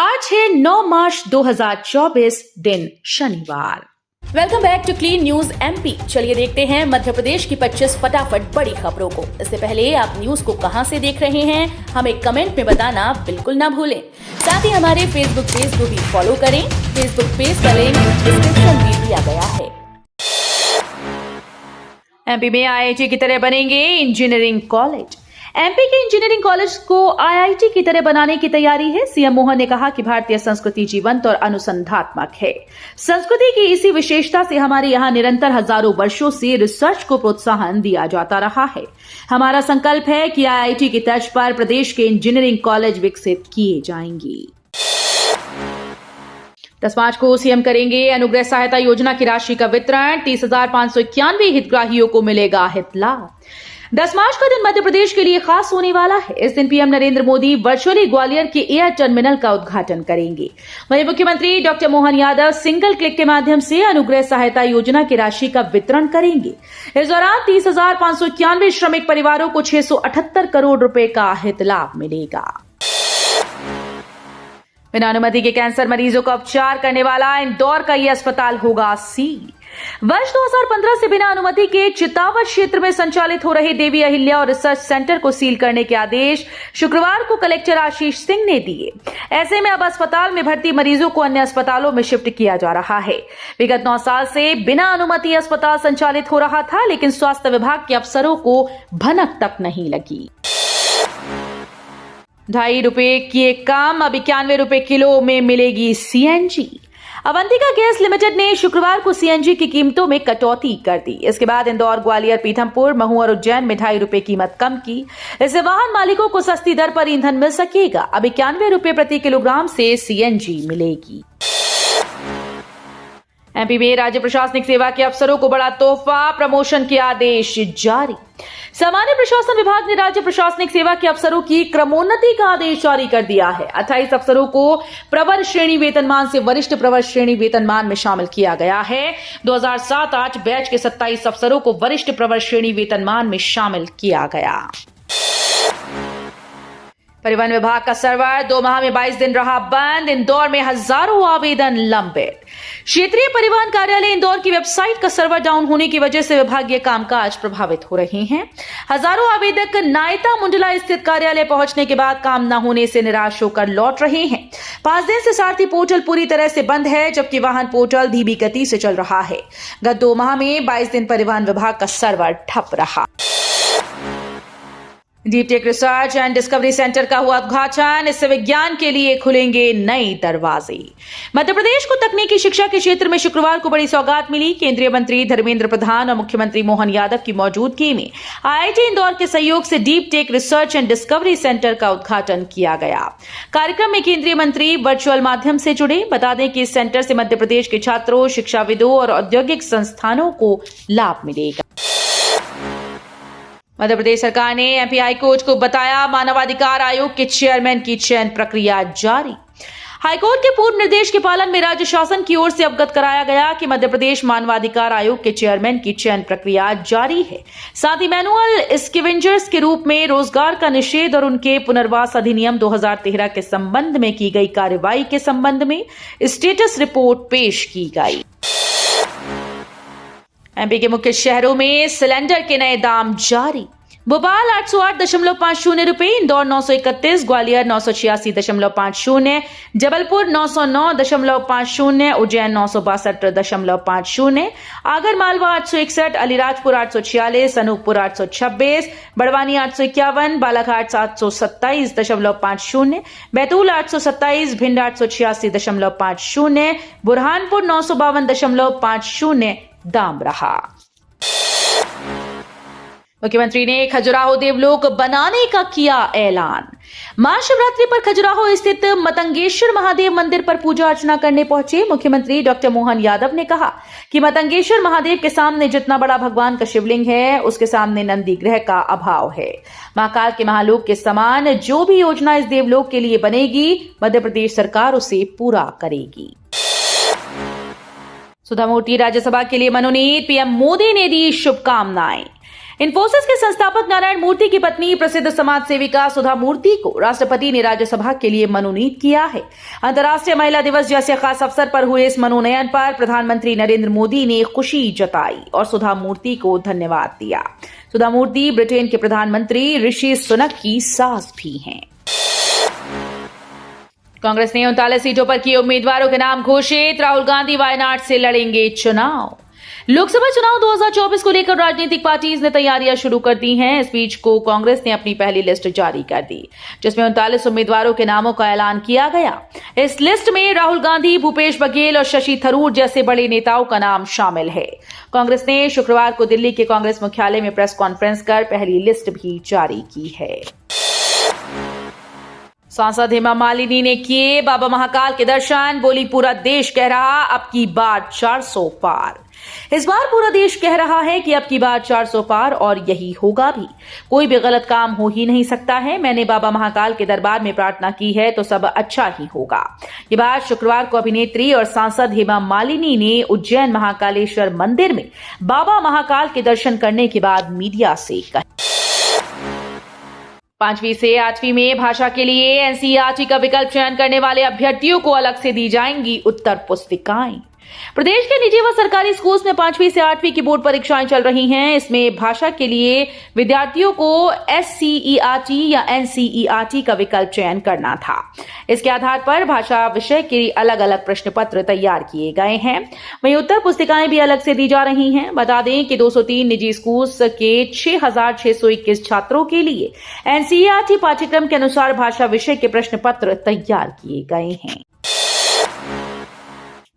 आज है 9 मार्च 2024 दिन शनिवार। Welcome back to clean news MP. चलिए देखते हैं मध्य प्रदेश की 25 फटाफट बड़ी खबरों को। इससे पहले आप न्यूज को कहां से देख रहे हैं हमें कमेंट में बताना बिल्कुल ना भूलें। साथ ही हमारे फेसबुक पेज को भी फॉलो करें। फेसबुक पेज का लिंक डिस्क्रिप्शन में दिया गया है। एमपी में आईआईटी की तरह बनेंगे इंजीनियरिंग कॉलेज। एमपी के इंजीनियरिंग कॉलेज को आईआईटी की तरह बनाने की तैयारी है। सीएम मोहन ने कहा कि भारतीय संस्कृति जीवंत और अनुसंधात्मक है। संस्कृति की इसी विशेषता से हमारे यहाँ निरंतर हजारों वर्षों से रिसर्च को प्रोत्साहन दिया जाता रहा है। हमारा संकल्प है कि आईआईटी की तर्ज पर प्रदेश के इंजीनियरिंग कॉलेज विकसित किए जाएंगे। 10 मार्च को सीएम करेंगे अनुग्रह सहायता योजना की राशि का वितरण। 30,591 हितग्राहियों को मिलेगा हित लाभ। 10 मार्च का दिन मध्य प्रदेश के लिए खास होने वाला है। इस दिन पीएम नरेंद्र मोदी वर्चुअली ग्वालियर के एयर टर्मिनल का उद्घाटन करेंगे। वहीं मुख्यमंत्री doctor Mohan Yadav single click के माध्यम से अनुग्रह सहायता योजना की राशि का वितरण करेंगे। इस दौरान 30,591 श्रमिक परिवारों को 678 करोड़ रुपए का हित लाभ मिलेगा। बिना अनुमति के कैंसर मरीजों का उपचार करने वाला इंदौर का यह अस्पताल होगा सील। वर्ष 2015 से बिना अनुमति के चितावर क्षेत्र में संचालित हो रहे देवी अहिल्या और रिसर्च सेंटर को सील करने के आदेश शुक्रवार को कलेक्टर आशीष सिंह ने दिए। ऐसे में अब अस्पताल में भर्ती मरीजों को अन्य अस्पतालों में शिफ्ट किया जा रहा है। विगत 9 साल से बिना अनुमति अस्पताल संचालित हो रहा था, लेकिन स्वास्थ्य विभाग के अफसरों को भनक तक नहीं लगी। ₹2.5 की एक काम अब 91 रुपए किलो में मिलेगी सीएनजी। अवंतिका गैस लिमिटेड ने शुक्रवार को सीएनजी की कीमतों में कटौती कर दी। इसके बाद इंदौर, ग्वालियर, पीथमपुर, महू और उज्जैन में ₹2.5 कीमत कम की। इससे वाहन मालिकों को सस्ती दर पर ईंधन मिल सकेगा। अब 91 रुपए प्रति किलोग्राम से सीएनजी मिलेगी। एमपी में राज्य प्रशासनिक सेवा के अफसरों को बड़ा तोहफा, प्रमोशन के आदेश जारी। सामान्य प्रशासन विभाग ने राज्य प्रशासनिक सेवा के अफसरों की क्रमोन्नति का आदेश जारी कर दिया है। 28 अफसरों को प्रवर श्रेणी वेतनमान से वरिष्ठ प्रवर श्रेणी वेतनमान में शामिल किया गया है। 2007-8 बैच के 27 अफसरों को वरिष्ठ प्रवर श्रेणी वेतनमान में शामिल किया गया। परिवहन विभाग का सर्वर 2 माह में 22 दिन रहा बंद। इंदौर में हजारों आवेदन लंबित। क्षेत्रीय परिवहन कार्यालय इंदौर की वेबसाइट का सर्वर डाउन होने की वजह से विभागीय कामकाज प्रभावित हो रहे हैं। हजारों आवेदक नायता मुंडला स्थित कार्यालय पहुंचने के बाद काम न होने से निराश होकर लौट रहे हैं। 5 दिन से सारथी पोर्टल पूरी तरह से बंद है, जबकि वाहन पोर्टल धीमी गति से चल रहा है। गत 2 माह में 22 दिन परिवहन विभाग का सर्वर ठप रहा। Deep tech research and discovery centre का हुआ उद्घाटन। इससे विज्ञान के लिए खुलेंगे नए दरवाजे। मध्य प्रदेश को तकनीकी शिक्षा के क्षेत्र में शुक्रवार को बड़ी सौगात मिली। केंद्रीय मंत्री धर्मेंद्र प्रधान और मुख्यमंत्री मोहन यादव की मौजूदगी में आईआईटी इंदौर के सहयोग से deep tech research and discovery centre का उद्घाटन किया गया। कार्यक्रम में केंद्रीय मंत्री वर्चुअल माध्यम से जुड़े। बता दें कि इस सेंटर से मध्य प्रदेश के छात्रों, शिक्षाविदों और औद्योगिक संस्थानों को लाभ मिलेगा। मध्य प्रदेश सरकार ने एमपी हाईकोर्ट को बताया मानवाधिकार आयोग के चेयरमैन की चयन प्रक्रिया जारी। हाईकोर्ट के पूर्व निर्देश के पालन में राज्य शासन की ओर से अवगत कराया गया कि मध्य प्रदेश मानवाधिकार आयोग के चेयरमैन की चयन प्रक्रिया जारी है। साथ ही मैनुअल स्कैवेंजर्स के रूप में रोजगार का निषेध और उनके पुनर्वास अधिनियम 2013 के संबंध में की गई कार्रवाई के संबंध में स्टेटस रिपोर्ट पेश की गई। एमपी के मुख्य शहरों में सिलेंडर के नए दाम जारी। भोपाल 808.50 रुपए, इंदौर 931, ग्वालियर 986.50, जबलपुर 909.50, उज्जैन 962.50, आगर मालवा 861, अलीराजपुर 846, अनूपपुर 826, बड़वानी 851, बालाघाट 727.50, बैतूल 827, भिंड 886.50, बुरहानपुर 952.50 दाम रहा। मुख्यमंत्री ने खजुराहो देवलोक बनाने का किया ऐलान। महाशिवरात्रि पर खजुराहो स्थित मतंगेश्वर महादेव मंदिर पर पूजा अर्चना करने पहुंचे मुख्यमंत्री डॉक्टर मोहन यादव ने कहा कि मतंगेश्वर महादेव के सामने जितना बड़ा भगवान का शिवलिंग है, उसके सामने नंदी ग्रह का अभाव है। महाकाल के महालोक के समान जो भी योजना इस देवलोक के लिए बनेगी, मध्य प्रदेश सरकार उसे पूरा करेगी। सुधा मूर्ति राज्यसभा के लिए मनोनीत, पीएम मोदी ने दी शुभकामनाएं। इन्फोसिस के संस्थापक नारायण मूर्ति की पत्नी प्रसिद्ध समाज सेविका सुधा मूर्ति को राष्ट्रपति ने राज्यसभा के लिए मनोनीत किया है। अंतर्राष्ट्रीय महिला दिवस जैसे खास अवसर पर हुए इस मनोनयन पर प्रधानमंत्री नरेंद्र मोदी ने खुशी जताई और सुधा मूर्ति को धन्यवाद दिया। सुधा मूर्ति ब्रिटेन के प्रधानमंत्री ऋषि सुनक की सास भी हैं। कांग्रेस ने 39 सीटों पर किए उम्मीदवारों के नाम घोषित। राहुल गांधी वायनाड से लड़ेंगे चुनाव। लोकसभा चुनाव 2024 को लेकर राजनीतिक पार्टीज ने तैयारियां शुरू कर दी हैं। इस बीच को कांग्रेस ने अपनी पहली लिस्ट जारी कर दी, जिसमें 39 उम्मीदवारों के नामों का ऐलान किया गया। इस लिस्ट में राहुल गांधी, भूपेश बघेल और शशि थरूर जैसे बड़े नेताओं का नाम शामिल है। कांग्रेस ने शुक्रवार को दिल्ली के कांग्रेस मुख्यालय में प्रेस कॉन्फ्रेंस कर पहली लिस्ट भी जारी की है। सांसद हेमा मालिनी ने किए बाबा महाकाल के दर्शन। बोली, पूरा देश कह रहा अब की बार 400 पार। इस बार पूरा देश कह रहा है कि अब की बार 400 पार और यही होगा भी। कोई भी गलत काम हो ही नहीं सकता है। मैंने बाबा महाकाल के दरबार में प्रार्थना की है तो सब अच्छा ही होगा। ये बात शुक्रवार को अभिनेत्री और सांसद हेमा मालिनी ने उज्जैन महाकालेश्वर मंदिर में बाबा महाकाल के दर्शन करने के बाद मीडिया से कही। 5वीं से 8वीं में भाषा के लिए एनसीईआरटी का विकल्प चयन करने वाले अभ्यर्थियों को अलग से दी जाएंगी उत्तर पुस्तिकाएं। प्रदेश के निजी व सरकारी स्कूल्स में 5वीं से 8वीं की बोर्ड परीक्षाएं चल रही हैं। इसमें भाषा के लिए विद्यार्थियों को एससीईआरटी या एनसीईआरटी का विकल्प चयन करना था। इसके आधार पर भाषा विषय के अलग अलग प्रश्न पत्र तैयार किए गए हैं। वहीं उत्तर पुस्तिकाएं भी अलग से दी जा रही हैं। बता दें कि 203 निजी स्कूल्स के 6,621 छात्रों के लिए एनसीईआरटी पाठ्यक्रम के अनुसार भाषा विषय के प्रश्न पत्र तैयार किए गए हैं।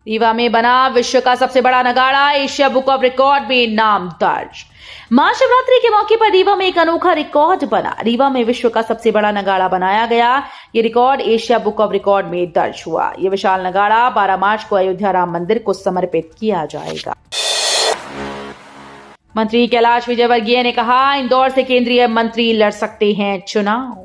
रीवा में बना विश्व का सबसे बड़ा नगाड़ा, एशिया बुक ऑफ रिकॉर्ड में नाम दर्ज। महाशिवरात्रि के मौके पर रीवा में एक अनोखा रिकॉर्ड बना। रीवा में विश्व का सबसे बड़ा नगाड़ा बनाया गया। ये record Asia book of record में दर्ज हुआ। ये विशाल नगाड़ा 12 मार्च को अयोध्या राम मंदिर को समर्पित किया जाएगा। मंत्री कैलाश विजयवर्गीय ने कहा, इंदौर से केंद्रीय मंत्री लड़ सकते हैं चुनाव।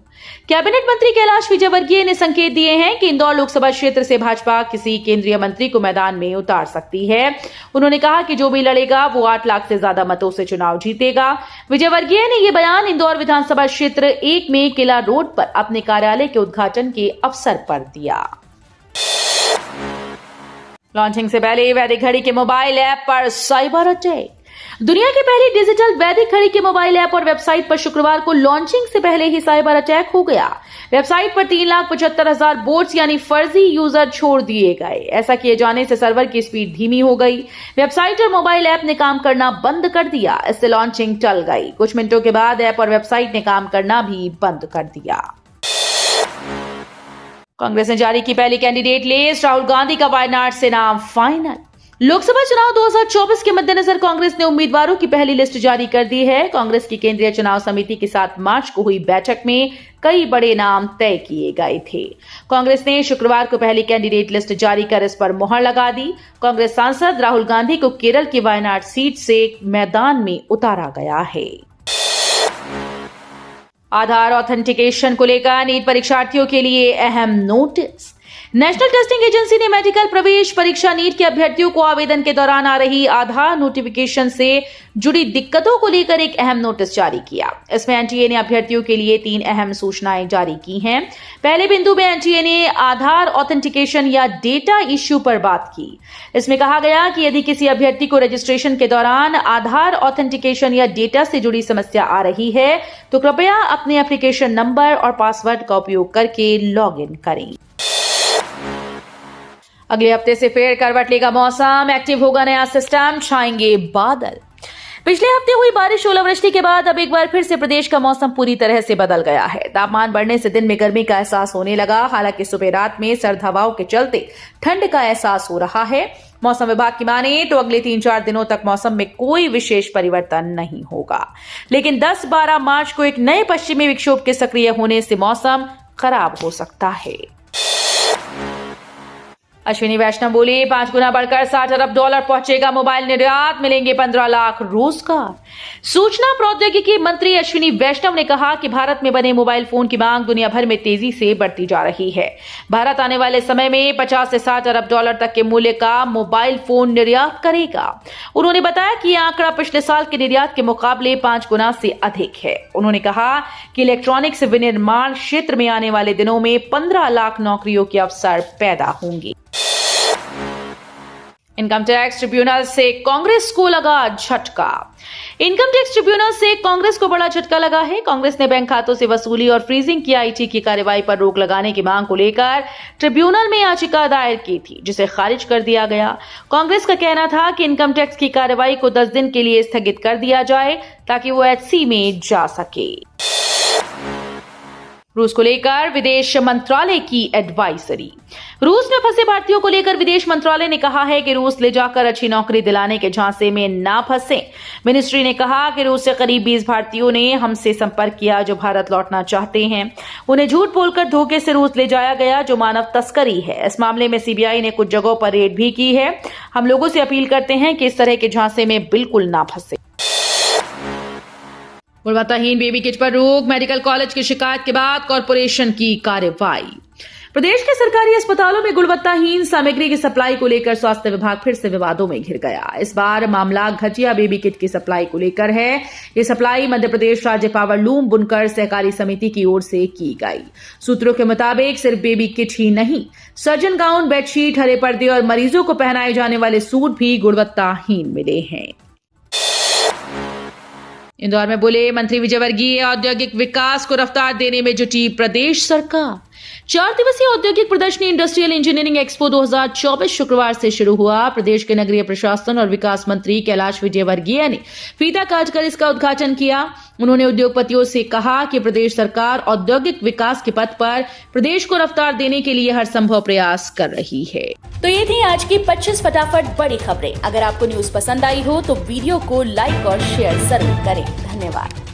कैबिनेट मंत्री कैलाश विजयवर्गीय ने संकेत दिए हैं कि इंदौर लोकसभा क्षेत्र से भाजपा किसी केंद्रीय मंत्री को मैदान में उतार सकती है। उन्होंने कहा कि जो भी लड़ेगा वो 8 लाख से ज्यादा मतों से चुनाव जीतेगा। विजयवर्गीय ने ये बयान इंदौर विधानसभा क्षेत्र 1 में किला रोड पर अपने कार्यालय के उद्घाटन के अवसर पर दिया। लॉन्चिंग से पहले वैदिक घड़ी के मोबाइल ऐप पर साइबर अटैक। दुनिया की पहली डिजिटल वैदिक घड़ी के मोबाइल ऐप और वेबसाइट पर शुक्रवार को लॉन्चिंग से पहले ही साइबर अटैक हो गया। वेबसाइट पर 3,75,000 बोट्स यानी फर्जी यूजर छोड़ दिए गए। ऐसा किए जाने से सर्वर की स्पीड धीमी हो गई। वेबसाइट और मोबाइल ऐप ने काम करना बंद कर दिया। इससे लॉन्चिंग टल गई। कुछ मिनटों के बाद ऐप और वेबसाइट ने काम करना भी बंद कर दिया। कांग्रेस ने जारी की पहली कैंडिडेट लिस्ट। राहुल गांधी का वायनाड से नाम फाइनल। लोकसभा चुनाव 2024 के मद्देनजर कांग्रेस ने उम्मीदवारों की पहली लिस्ट जारी कर दी है। कांग्रेस की केंद्रीय चुनाव समिति की 7 मार्च को हुई बैठक में कई बड़े नाम तय किए गए थे। कांग्रेस ने शुक्रवार को पहली कैंडिडेट लिस्ट जारी कर इस पर मुहर लगा दी। कांग्रेस सांसद राहुल गांधी को केरल की वायनाड सीट से मैदान में उतारा गया है। आधार ऑथेंटिकेशन को लेकर नीट परीक्षार्थियों के लिए अहम नोटिस। नेशनल टेस्टिंग एजेंसी ने मेडिकल प्रवेश परीक्षा नीट के अभ्यर्थियों को आवेदन के दौरान आ रही आधार नोटिफिकेशन से जुड़ी दिक्कतों को लेकर एक अहम नोटिस जारी किया। इसमें एनटीए ने अभ्यर्थियों के लिए 3 अहम सूचनाएं जारी की हैं। पहले बिंदु में एनटीए ने आधार ऑथेंटिकेशन या डेटा इश्यू पर बात की। इसमें कहा गया कि यदि किसी अभ्यर्थी को रजिस्ट्रेशन के दौरान आधार ऑथेंटिकेशन या डेटा से जुड़ी समस्या आ रही है तो कृपया अपने एप्लीकेशन नंबर और पासवर्ड का उपयोग करके लॉग इन करें। अगले हफ्ते से फिर करवट लेगा मौसम। एक्टिव होगा नया सिस्टम, छाएंगे बादल। पिछले हफ्ते हुई बारिश ओलावृष्टि के बाद अब एक बार फिर से प्रदेश का मौसम पूरी तरह से बदल गया है। तापमान बढ़ने से दिन में गर्मी का एहसास होने लगा। हालांकि सुबह रात में सर्द हवाओं के चलते ठंड का एहसास हो रहा है। मौसम विभाग की माने तो अगले 3-4 दिनों तक मौसम में कोई विशेष परिवर्तन नहीं होगा, लेकिन 10-12 मार्च को एक नए पश्चिमी विक्षोभ के सक्रिय होने से मौसम खराब हो सकता है। अश्विनी वैष्णव बोले 5 गुना बढ़कर $60 अरब पहुंचेगा मोबाइल निर्यात, मिलेंगे 15 लाख रोजगार। सूचना प्रौद्योगिकी मंत्री अश्विनी वैष्णव ने कहा कि भारत में बने मोबाइल फोन की मांग दुनिया भर में तेजी से बढ़ती जा रही है। भारत आने वाले समय में 50 से $60 अरब तक के मूल्य का मोबाइल फोन निर्यात करेगा। उन्होंने बताया कि यह आंकड़ा पिछले साल के निर्यात के मुकाबले 5 गुना से अधिक है। उन्होंने कहा कि इलेक्ट्रॉनिक्स विनिर्माण क्षेत्र में आने वाले दिनों में 15 लाख नौकरियों के अवसर पैदा होंगे। इनकम टैक्स ट्रिब्यूनल से कांग्रेस को लगा झटका। इनकम टैक्स ट्रिब्यूनल से कांग्रेस को बड़ा झटका लगा है। कांग्रेस ने बैंक खातों से वसूली और फ्रीजिंग की आईटी की कार्रवाई पर रोक लगाने की मांग को लेकर ट्रिब्यूनल में याचिका दायर की थी, जिसे खारिज कर दिया गया। कांग्रेस का कहना था कि इनकम टैक्स की कार्रवाई को 10 दिन के लिए स्थगित कर दिया जाए ताकि वो एचसी में जा सके। रूस को लेकर विदेश मंत्रालय की एडवाइजरी। रूस में फंसे भारतीयों को लेकर विदेश मंत्रालय ने कहा है कि रूस ले जाकर अच्छी नौकरी दिलाने के झांसे में ना फंसे। मिनिस्ट्री ने कहा कि रूस से करीब 20 भारतीयों ने हमसे संपर्क किया जो भारत लौटना चाहते हैं। उन्हें झूठ बोलकर धोखे से रूस ले जाया गया, जो मानव तस्करी है। इस मामले में सीबीआई ने कुछ जगहों पर रेड भी की है। हम लोगों से अपील करते हैं कि इस तरह के झांसे में बिल्कुल ना फंसे। गुणवत्ताहीन बेबी किट पर रोक, मेडिकल कॉलेज की शिकायत के बाद कॉर्पोरेशन की कार्रवाई। प्रदेश के सरकारी अस्पतालों में गुणवत्ताहीन सामग्री की सप्लाई को लेकर स्वास्थ्य विभाग फिर से विवादों में घिर गया। इस बार मामला घटिया बेबी किट की सप्लाई को लेकर है। ये सप्लाई मध्य प्रदेश राज्य पावरलूम बुनकर सहकारी समिति की ओर से की गई। सूत्रों के मुताबिक सिर्फ बेबी किट ही नहीं, सर्जन गाउन, बेडशीट, हरे पर्दे और मरीजों को पहनाए जाने वाले सूट भी गुणवत्ताहीन मिले हैं। इंदौर में बोले मंत्री विजयवर्गीय, औद्योगिक विकास को रफ्तार देने में जुटी प्रदेश सरकार। 4 दिवसीय औद्योगिक प्रदर्शनी इंडस्ट्रियल इंजीनियरिंग एक्सपो 2024 शुक्रवार से शुरू हुआ। प्रदेश के नगरीय प्रशासन और विकास मंत्री कैलाश विजयवर्गीय ने फीता काटकर इसका उद्घाटन किया। उन्होंने उद्योगपतियों से कहा कि प्रदेश सरकार औद्योगिक विकास के पथ पर प्रदेश को रफ्तार देने के लिए हर संभव प्रयास कर रही है। तो ये थी आज की 25 फटाफट बड़ी खबरें। अगर आपको न्यूज पसंद आई हो तो वीडियो को लाइक और शेयर जरूर करें। धन्यवाद।